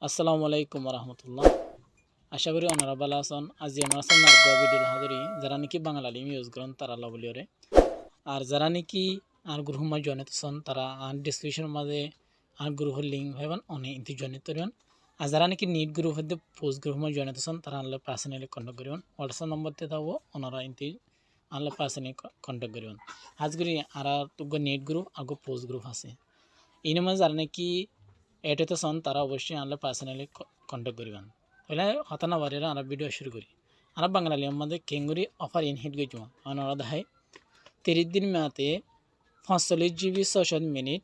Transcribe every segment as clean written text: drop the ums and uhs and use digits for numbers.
আসসালামু আলাইকুম রহমতুল্লাহ। আশা করি ওনারা ভালো আছেন। আজি আমরা সামনে ভিডিও হাজারি যারা নাকি বাংলা লিম ইউজ করেন তারা বলিওরে আর যারা নাকি আর গ্রুপ মাঝে জয়েনিত হন তারা আর ডিসক্রিপশনের মাঝে আর গ্রুপের লিঙ্ক ভাইবেন অনেক ইন্তি জয়েনিত করিবেন। আর যারা নাকি নিট গ্রুপের পোস্ট গ্রুপ মাঝে জয়েনিত হন তারা আনলে পার্সোনালি কন্ট্যাক্ট করিবেন। হোয়াটসঅ্যাপ নম্বরতে থাকবো ওনারা ইন্তি আনলে পার্সোনালি কন্ট্যাক্ট করিবেন। আজ করি আর তুগ নিট গ্রুপ আগো পোস্ট গ্রুপ আছে এই মাঝে যারা নাকি এটাতে সন তারা অবশ্যই আনলে পার্সোনালি কন্ট্যাক্ট করিবেন। তাহলে হতানা বাড়িরা আমরা ভিডিও শুরু করি। আমরা বাঙালি আমাদের কেঙ্গুরি অফার ইনহিট গেছি আমরা দেখাই 30 দিন মেয়াতে 45 GB 600 মিনিট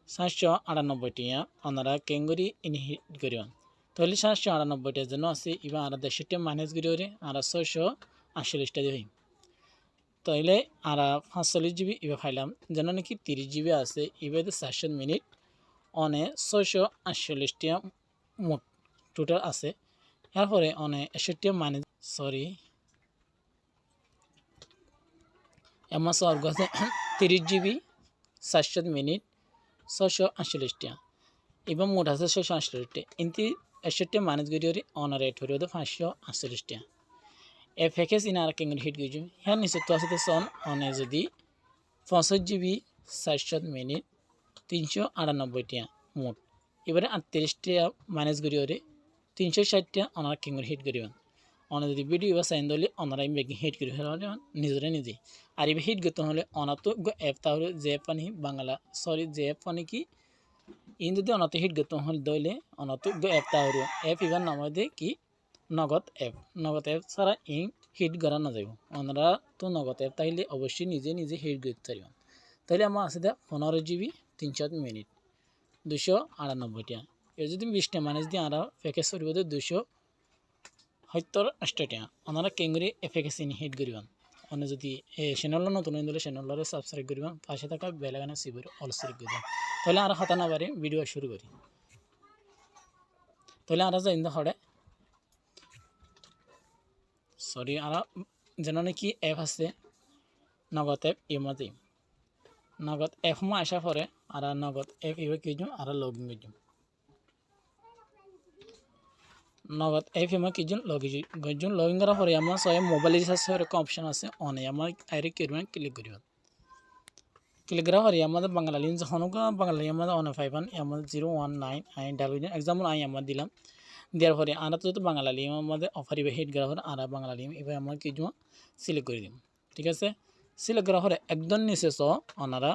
798 টিয়া ওনারা কেঙ্গুরি ইনহিট করিবেন। তাহলে 798টার জন্য আছে এবার আর 60 মাইনাস করি আর 648টা দিই। তাহলে আর 45 GB এবার ফাইলাম যেন নাকি 30 GB আছে এবার 700 মিনিট অনে 648টা মোট টোটাল আছে। এরপরে অনে 61 মাইনাস এমন সর্গ আছে 30 GB 700 মিনিট 648টা এবং মোট আছে 648টা ইন্তি 61 মাইনাস গড়ি অনার রেট হয়ে 548টা এফএক্স ইনার কেঙ্গন হিট গিয়ে হ্যাঁ নিশ্চিত তো আছে সন অনে যদি 65 GB 700 মিনিট 398টা মোট এবারে 38টা মাইনাস করি 360টা ওনারা কিংগুর হিট করিবেন। ওনার যদি ভিডিও বা সাইন দিলে ওনারা বেগি হিট করি ফেলেন নিজেরা নিজে। আর এবার হিট করতে হলে ওনার তো অ্যাপ তাহলে যে অ্যাপ পানি বাংলা যে অ্যাপ পানি কি ইন যদি ওনার তো হিট করতে হলে দইলে ওনার তো অ্যাপ তাহলে অ্যাপ এবার নামাই দিয়ে কি নগদ অ্যাপ ছাড়া ইন হিট করা না যাব। ওনারা তো নগদ অ্যাপ তাইলে অবশ্যই নিজে নিজে হিট করতে পারবেন। তাইলে আমার আছে 15 GB 300 মিনিট 298টা এর যদি 20টা মাইনাস দিয়ে আমরা প্যাকেজ করব 278টা ওনারা কেঙ্গুরি এফএক্স ইন হিট করিবেন। অন্য যদি চ্যানেল নতুন হলে চ্যানেলরে সাবস্ক্রাইব করিবেন পাশে থাকা বেল আইকনে সিবর অল সিলেক্ট করিবেন। তাহলে আর হতা না পারে ভিডিও শুরু করি। তাহলে আর যাই হড়ে আর যেন নাকি অ্যাপ আছে নগদ অ্যাপ এমতে নগদ অ্যাপ মা আসা পরে আর নগদ অ্যাপ এবার কি আর লগ ইন করি নগদ অ্যাপ এমা কি লগ ইন করার পরে আমার সবাই মোবাইল রিচার্জ একটা অপশন আছে অনে আমার আইরে করবেন ক্লিক করিবেন। ক্লিক করার পরে আমাদের বাংলা লিঙ্ক যখন বাংলা আমাদের অনে পাইবেন আমাদের 019 আই ডাবল এক্সাম্পল আই আমার দিলাম দেওয়ার পরে আমরা তো বাংলা লিঙ্ক আমাদের অফার এবার হিট করার পরে আর বাংলা লিঙ্ক এবার আমরা কি সিলেক্ট করে দিন। ঠিক আছে সিলেক্ট করার পরে একদম নিচে ওনারা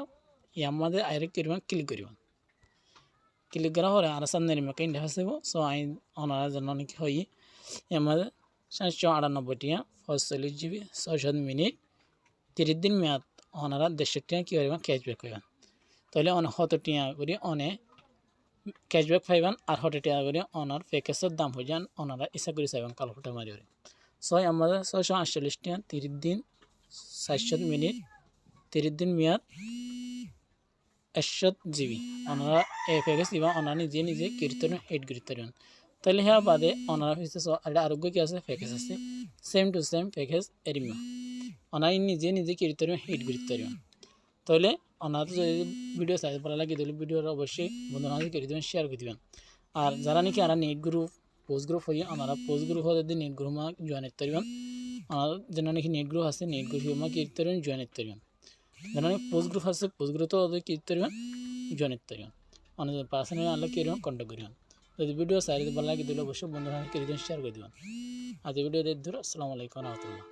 আমাদের আইরে করবেন ক্লিক করিবেন। ক্লিক করার পরে আর সামনে রিমাকে ইন্টারফেস দেব আই ওনারা যেন নাকি হই আমাদের 798টা 45 GB 600 মিনিট 30 দিন মেয়াদ ওনারা 150 টাকা কী করবেন ক্যাশব্যাক পাইবেন। তাহলে অনেক 70 টাকা করে অনেক ক্যাশব্যাক পাইবেন আর 70 টাকা করে ওনার প্যাকেজের দাম হয়ে যান ওনারা ইচ্ছা করে চাইবেন কালফোটা মারি আমাদের 648 টাকা 30 দিন 700 মিনিট 30 দিন মেয়াদ 100 GB ওনারা এই প্যাকেজ দিবা ওনারা নিজে নিজে কীর্তন হিট করতে পারবেন। তাহলে হ্যাঁ বাদে ওনারা হচ্ছে একটা আরোগ্য কি আছে প্যাকেজ আছে সেম টু সেম প্যাকেজ এরিমা ওনারা নিজে নিজে কীর্তন হিট করতে পারবেন। তাহলে ওনারা তো যদি ভিডিও সাইজ ভালো লাগে তাহলে ভিডিওটা অবশ্যই বন্ধুরা করে দেবেন শেয়ার করে দেবেন। আর যারা নাকি আর নেট গ্রুপ পোস্ট গ্রুপ হয়ে ওনারা পোস্ট গ্রুপ হয়ে যদি নেট গ্রুপ জয়েন করতে পারবেন ওনারা যেন নাকি নেট গ্রুপ আছে নেট গ্রুপ কীর্তে পারবেন জয়েন করতে পারবেন। যেন পোস্ট গ্রুপ আছে পোস্ট গ্রুপ তো ওদের কীর্তে পারবেন জয়েন করতে পারবেন। অনেক পার্সোনালি আনলে কীরকম কন্ট্যাক্ট করিবেন। যদি ভিডিও সাইজ ভালো লাগে তাহলে অবশ্যই বন্ধুরা করে দেবেন শেয়ার করে দেবেন। আজ ভিডিও দেখতে আসসালামু আলাইকুম রহমতুল্লাহ।